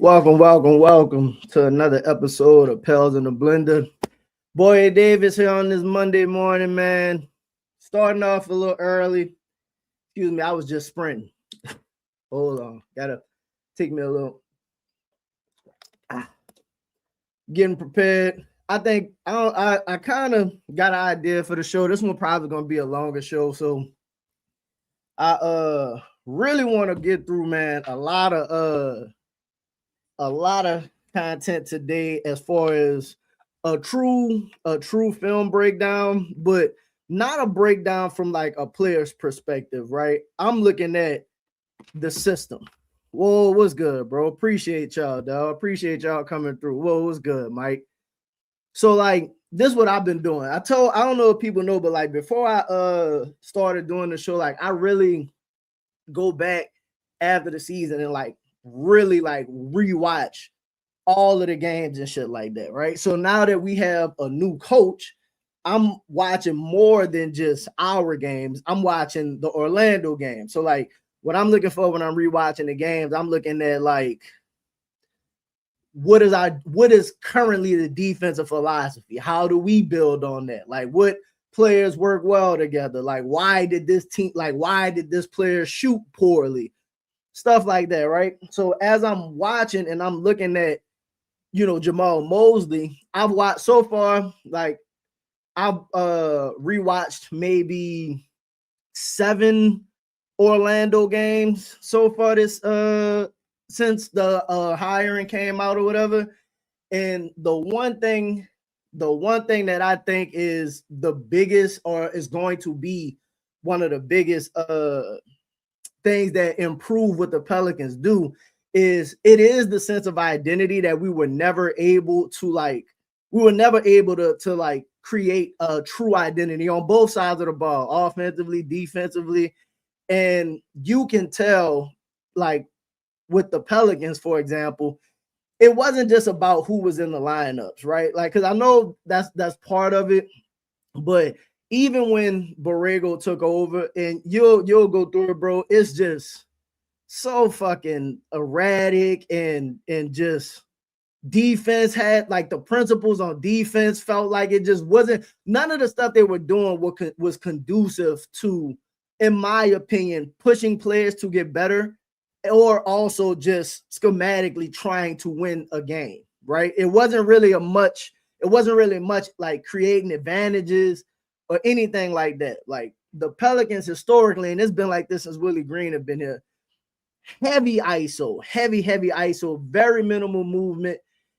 Welcome to another episode of Pels in the Blender. Boy Davis here on this Monday morning, man. Starting off a little early. Excuse me, I was just sprinting. Hold on, gotta take me a little. Getting prepared. I think I kind of got an idea for the show. This one probably gonna be a longer show, so I really want to get through, man. A lot of content today as far as a true film breakdown, but not a breakdown from like a player's perspective, right? I'm looking at the system. Whoa, what's good, bro? Appreciate y'all, dog. Appreciate y'all coming through. Whoa, what's good, Mike? So like this is what I've been doing. I don't know if people know, but like before I started doing the show, like I really go back after the season and like really like rewatch all of the games and shit like that, right? So now that we have a new coach, I'm watching more than just our games. I'm watching the Orlando game. So like what I'm looking for when I'm rewatching the games, I'm looking at like what is currently the defensive philosophy? How do we build on that? Like what players work well together? Like why did this player shoot poorly? Stuff like that, right? So as I'm watching and I'm looking at Jamahl Mosley, I've watched so far, like I've rewatched maybe 7 Orlando games so far this since the hiring came out or whatever. And the one thing that I think is the biggest or is going to be one of the biggest things that improve what the Pelicans do is the sense of identity that we were never able to create a true identity on both sides of the ball, offensively, defensively. And you can tell, like with the Pelicans, for example, it wasn't just about who was in the lineups, right? Like, because I know that's part of it, but even when Borrego took over, and you'll go through it, bro, it's just so fucking erratic and just defense had like the principles on defense felt like it just wasn't, none of the stuff they were doing was conducive to, in my opinion, pushing players to get better or also just schematically trying to win a game, right? It wasn't really much like creating advantages or anything like that. Like the Pelicans historically, and it's been like this since Willie Green have been here, heavy ISO, very minimal movement.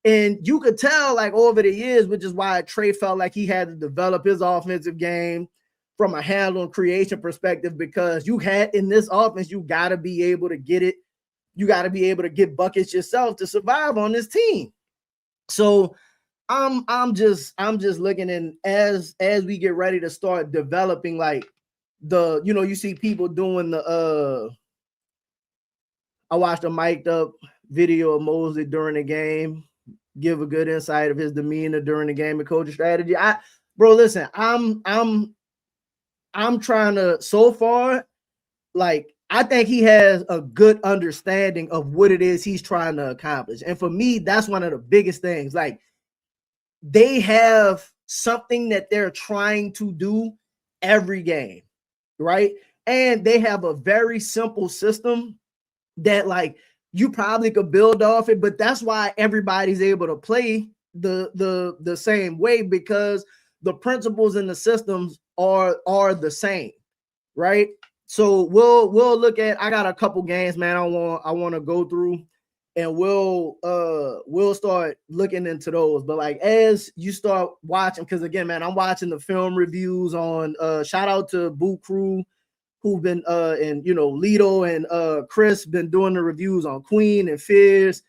And you could tell like over the years, which is why Trey felt like he had to develop his offensive game from a handle and creation perspective, because you had in this offense, you got to be able to get it. You got to be able to get buckets yourself to survive on this team. So I'm just looking, and as we get ready to start developing like you see people doing the I watched a mic'd up video of Mosley during the game, give a good insight of his demeanor during the game and coaching strategy. Listen, I'm trying to, so far, like I think he has a good understanding of what it is he's trying to accomplish. And for me, that's one of the biggest things. Like they have something that they're trying to do every game, right? And they have a very simple system that like you probably could build off it, but that's why everybody's able to play the same way, because the principles and the systems are the same, right? So we'll look at, I got a couple games, man, I want to go through, and we'll start looking into those. But like as you start watching, because again, man, I'm watching the film reviews on shout out to Boo Crew, who've been and Lito and Chris been doing the reviews on Queen and Fierce.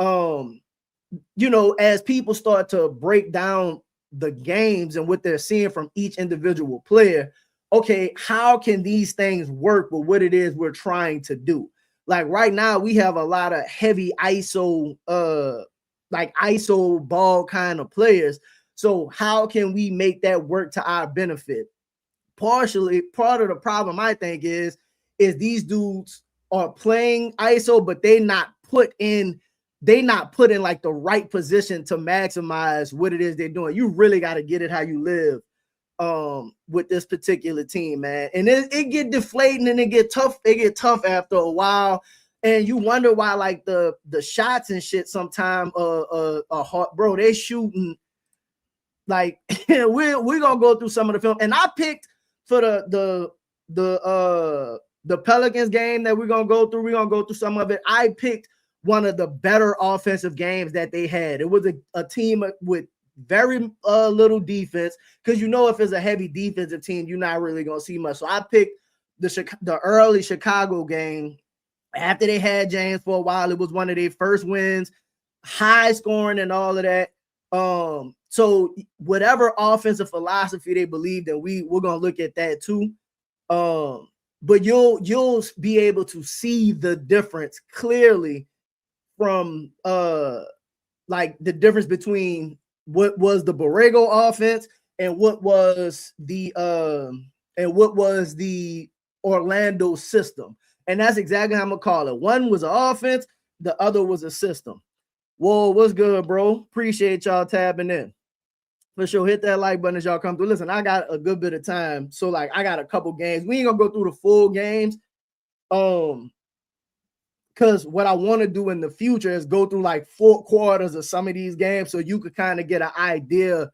As people start to break down the games and what they're seeing from each individual player, okay, how can these things work with what it is we're trying to do? Like right now, we have a lot of heavy ISO, like ISO ball kind of players. So how can we make that work to our benefit? Part of the problem, I think, is these dudes are playing ISO, but they not put in they not put in like the right position to maximize what it is they're doing. You really got to get it how you live with this particular team, man. And it get deflating and it get tough. It get tough after a while. And you wonder why like the shots and shit sometimes are hard. Bro, they shooting like we're gonna go through some of the film. And I picked for the Pelicans game that we're gonna go through. We're gonna go through some of it. I picked one of the better offensive games that they had. It was a team with very little defense, because you know if it's a heavy defensive team, you're not really gonna see much. So I picked the early Chicago game after they had James for a while. It was one of their first wins, high scoring and all of that. So whatever offensive philosophy they believed in, we're gonna look at that too. But you'll be able to see the difference clearly from like the difference between what was the Borrego offense and what was the Orlando system. And that's exactly how I'm gonna call it. One was an offense, the other was a system. Whoa, what's good, bro? Appreciate y'all tapping in. For sure, hit that like button as y'all come through. Listen, I got a good bit of time, so like I got a couple games. We ain't gonna go through the full games, because what I want to do in the future is go through like 4 quarters of some of these games, so you could kind of get an idea.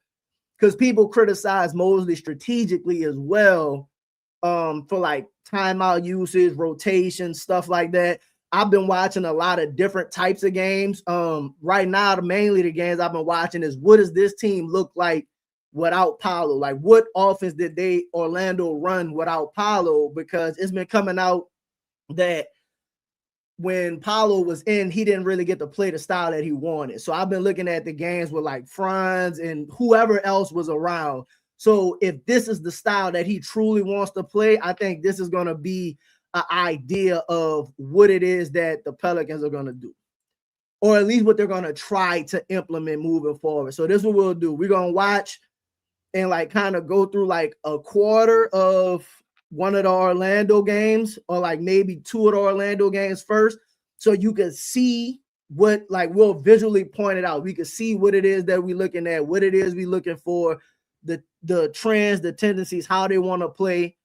Because people criticize Mosley strategically as well, for like timeout usage, rotation, stuff like that. I've been watching a lot of different types of games. Right now, mainly the games I've been watching is what does this team look like without Paolo? Like what offense did Orlando run without Paolo? Because it's been coming out that when Paolo was in, he didn't really get to play the style that he wanted. So I've been looking at the games with like Franz and whoever else was around. So if this is the style that he truly wants to play, I think this is going to be an idea of what it is that the Pelicans are going to do, or at least what they're going to try to implement moving forward. So this is what we'll do. We're going to watch and like kind of go through like a quarter of one of the Orlando games, or like maybe 2 of the Orlando games first, so you can see what, like, we'll visually point it out. We can see what it is that we're looking at, what it is we're looking for, the trends, the tendencies, how they want to play,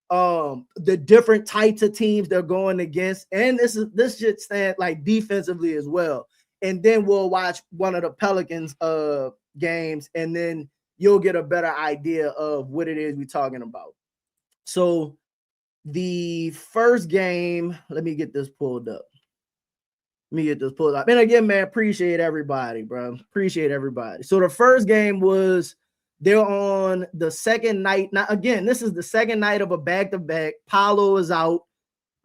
the different types of teams they're going against, and this should stand like defensively as well. And then we'll watch one of the Pelicans games, and then you'll get a better idea of what it is we're talking about. So the first game, let me get this pulled up. And again, man, appreciate everybody, bro. Appreciate everybody. So the first game was, they're on the second night. Now, again, this is the second night of a back-to-back. Paolo is out.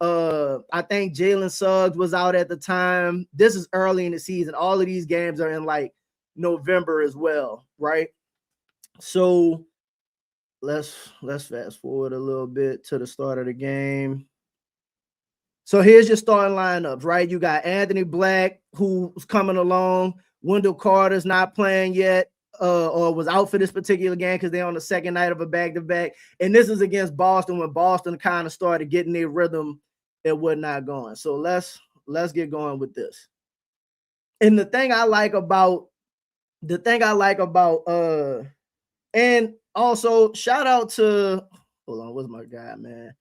I think Jalen Suggs was out at the time. This is early in the season. All of these games are in like November as well, right? So let's fast forward a little bit to the start of the game. So here's your starting lineups, right? You got Anthony Black, who's coming along. Wendell Carter's not playing yet, or was out for this particular game because they're on the second night of a back-to-back. And this is against Boston, when Boston kind of started getting their rhythm and whatnot going. So let's get going with this. And the thing I like about and also shout out to, hold on, what's my guy, man?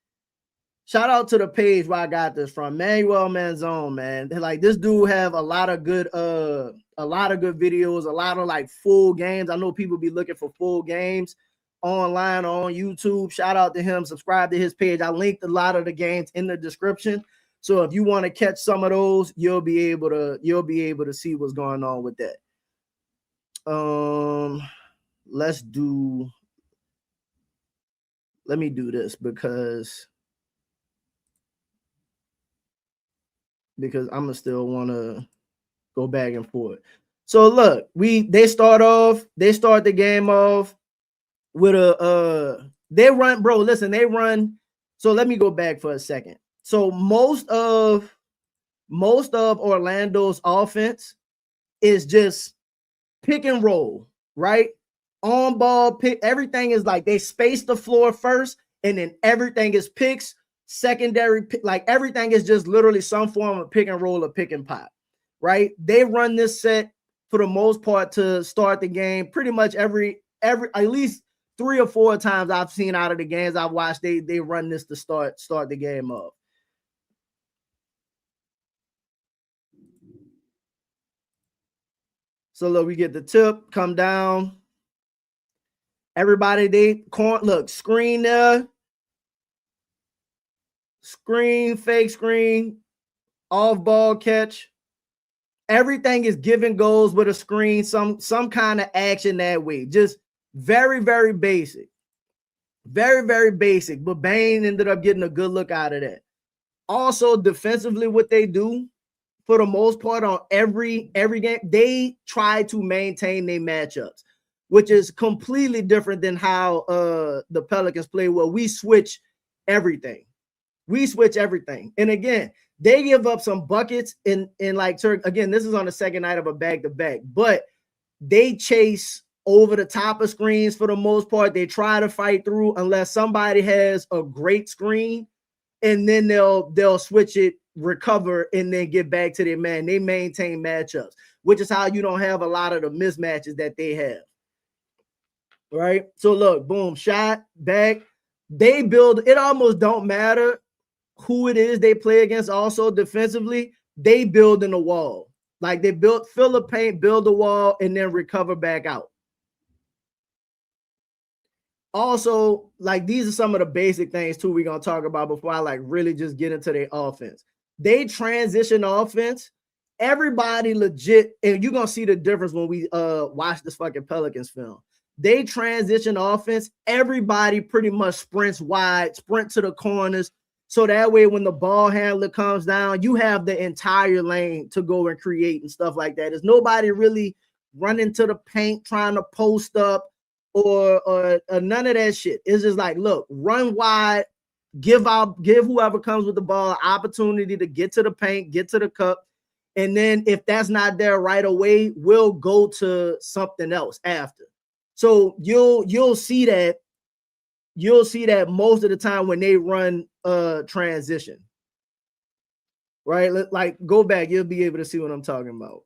Shout out to the page where I got this from, Manuel Manzone, man. Like, this dude have a lot of good videos, a lot of like full games. I know people be looking for full games online or on YouTube. Shout out to him. Subscribe to his page. I linked a lot of the games in the description. So if you want to catch some of those, you'll be able to see what's going on with that. Let me do this because I'm gonna still want to go back and forth. So look, they start the game off with they run. So let me go back for a second. So most of Orlando's offense is just pick and roll, right? On ball pick. Everything is like they space the floor first, and then everything is picks. Secondary, like everything is just literally some form of pick and roll or pick and pop. right? They run this set for the most part to start the game. Pretty much every at least 3 or 4 times I've seen out of the games I've watched, they run this to start the game up. So look, we get the tip, come down. Everybody, look, screen there. Screen, fake screen, off ball catch. Everything is given goals with a screen, some kind of action that way. Just very, very basic. Very, very basic. But Bane ended up getting a good look out of that. Also, defensively, what they do, for the most part, on every game, they try to maintain their matchups, which is completely different than how the Pelicans play, where we switch everything. We switch everything. And again, they give up some buckets in like, again, this is on the second night of a back-to-back, but they chase over the top of screens for the most part. They try to fight through unless somebody has a great screen, and then they'll switch it, recover, and then get back to their man. They maintain matchups, which is how you don't have a lot of the mismatches that they have. Right? So look, boom, shot, back. They build, it almost don't matter who it is they play against. Also defensively, they build in the wall. Like they fill the paint, build the wall, and then recover back out. Also, like, these are some of the basic things too we're gonna talk about before I like really just get into their offense. They transition offense. Everybody legit, and you're gonna see the difference when we watch this fucking Pelicans film. They transition offense. Everybody pretty much sprints wide, sprint to the corners. So that way, when the ball handler comes down, you have the entire lane to go and create and stuff like that. There's nobody really running to the paint trying to post up or none of that shit. It's just like, look, run wide, give whoever comes with the ball an opportunity to get to the paint, get to the cup. And then if that's not there right away, we'll go to something else after. So you'll see that most of the time when they run transition, right? Like, go back, you'll be able to see what I'm talking about.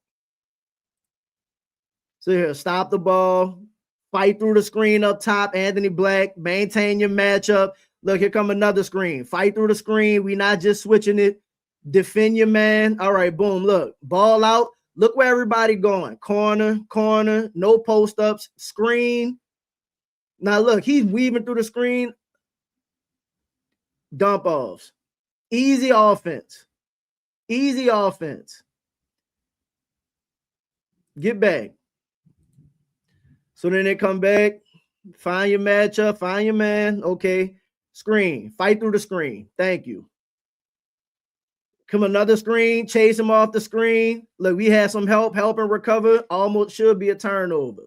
So here, stop the ball, fight through the screen up top, Anthony Black, maintain your matchup. Look, here come another screen. Fight through the screen. We're not just switching it. Defend your man. All right, boom, look, ball out. Look where everybody going. Corner, no post-ups, screen. Now, look, he's weaving through the screen. Dump offs. Easy offense. Easy offense. Get back. So then they come back. Find your matchup. Find your man. Okay. Screen. Fight through the screen. Thank you. Come another screen. Chase him off the screen. Look, we had some help and recover. Almost should be a turnover.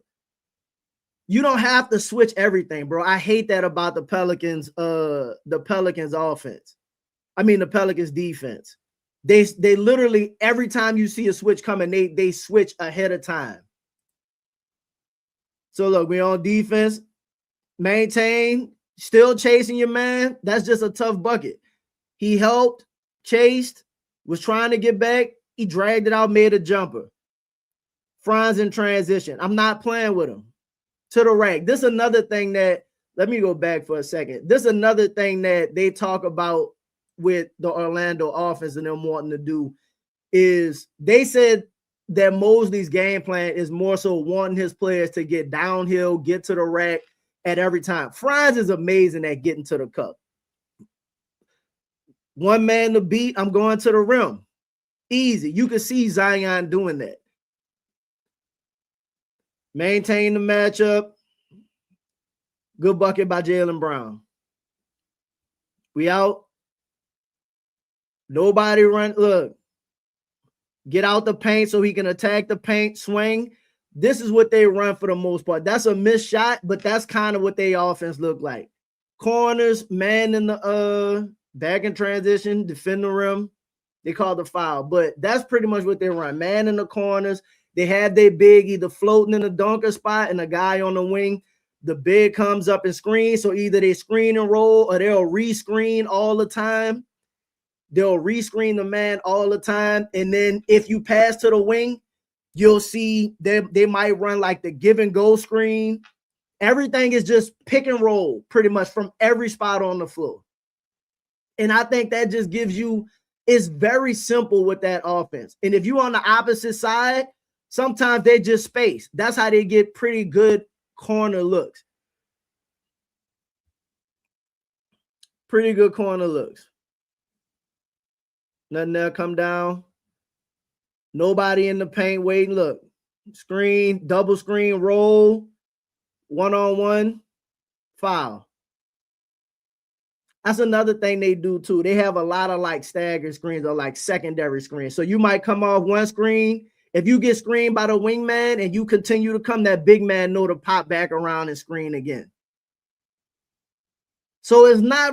You don't have to switch everything, bro. I hate that about the Pelicans offense. I mean, the Pelicans defense. They literally, every time you see a switch coming, they switch ahead of time. So look, we're on defense. Maintain, still chasing your man. That's just a tough bucket. He helped, chased, was trying to get back. He dragged it out, made a jumper. Franz in transition. I'm not playing with him. To the rack. This is another thing that, let me go back for a second. This is another thing that they talk about with the Orlando offense and them wanting to do is they said that Mosley's game plan is more so wanting his players to get downhill, get to the rack at every time. Franz is amazing at getting to the cup. One man to beat, I'm going to the rim. Easy. You can see Zion doing that. Maintain the matchup. Good bucket by Jaylen Brown. We out. Nobody run. Look. Get out the paint so he can attack the paint, swing. This is what they run for the most part. That's a missed shot, but that's kind of what their offense look like. Corners, man in the back in transition, defend the rim. They call the foul, but that's pretty much what they run. Man in the corners. They have their big either floating in the dunker spot and a guy on the wing. The big comes up and screens. So either they screen and roll or they'll re-screen all the time. They'll rescreen the man all the time. And then if you pass to the wing, you'll see they might run like the give and go screen. Everything is just pick and roll pretty much from every spot on the floor. And I think that just gives you, it's very simple with that offense. And if you're on the opposite side, sometimes they just space. That's how they get pretty good corner looks. Pretty good corner looks. Nothing there, come down. Nobody in the paint waiting. Look, screen, double screen, roll, one-on-one, foul. That's another thing they do too. They have a lot of like staggered screens or like secondary screens. So you might come off one screen. If you get screened by the wingman and you continue to come, that big man know to pop back around and screen again. So it's no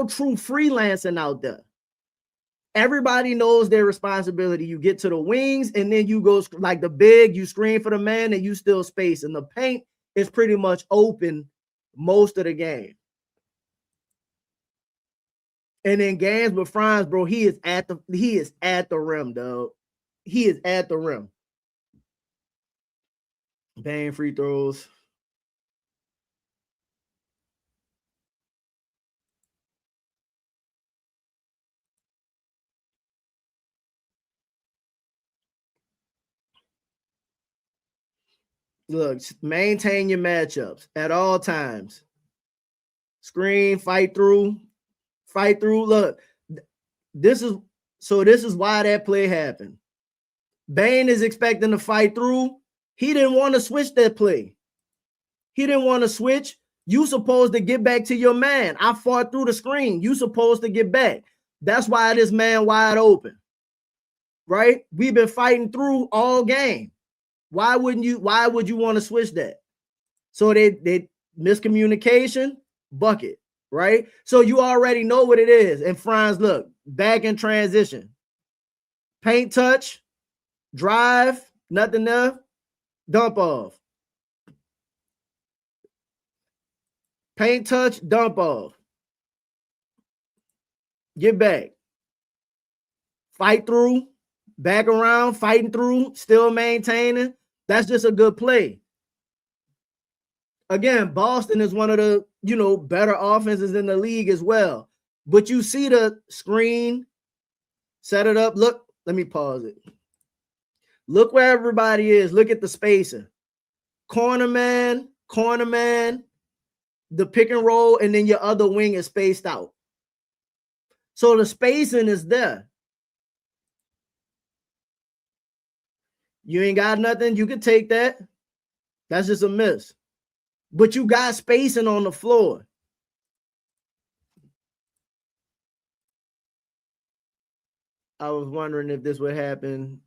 true freelancing out there. Everybody knows their responsibility. You get to the wings and then you go like the big, you screen for the man and you still space. And the paint is pretty much open most of the game. And in games with Franz, bro, he is at the rim, dog. He is at the rim. Bang free throws. Look, maintain your matchups at all times. Screen, fight through. Look, this is why that play happened. Bane is expecting to fight through. He didn't want to switch that play. He didn't want to switch. You supposed to get back to your man. I fought through the screen. You supposed to get back. That's why this man wide open. Right? We've been fighting through all game. Why would you want to switch that? So they miscommunication, bucket, right? So you already know what it is. And Franz, look, back in transition. Paint touch, drive, nothing there, dump off. Paint touch, dump off. Get back. Fight through, back around, fighting through, still maintaining. That's just a good play. Again, Boston is one of the, better offenses in the league as well. But you see the screen, set it up. Look, let me pause it. Look where everybody is. Look at the spacing. Corner man, the pick and roll, and then your other wing is spaced out. So the spacing is there. You ain't got nothing. You can take that. That's just a miss. But you got spacing on the floor. I was wondering if this would happen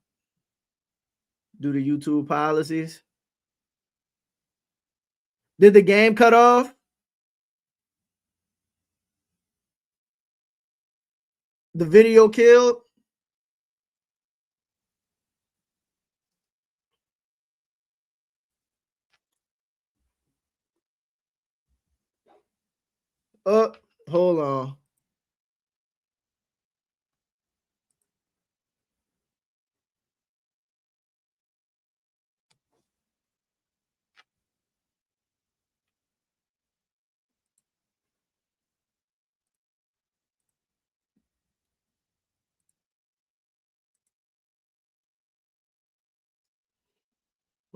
due to YouTube policies. Did the game cut off? The video killed? Hold on.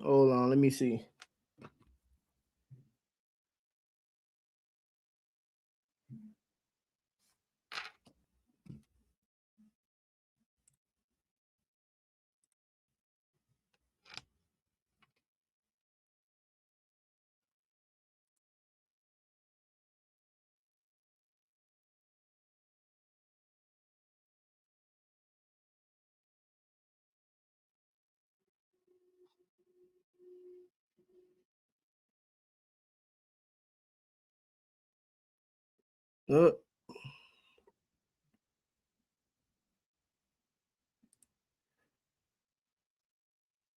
Hold on, let me see.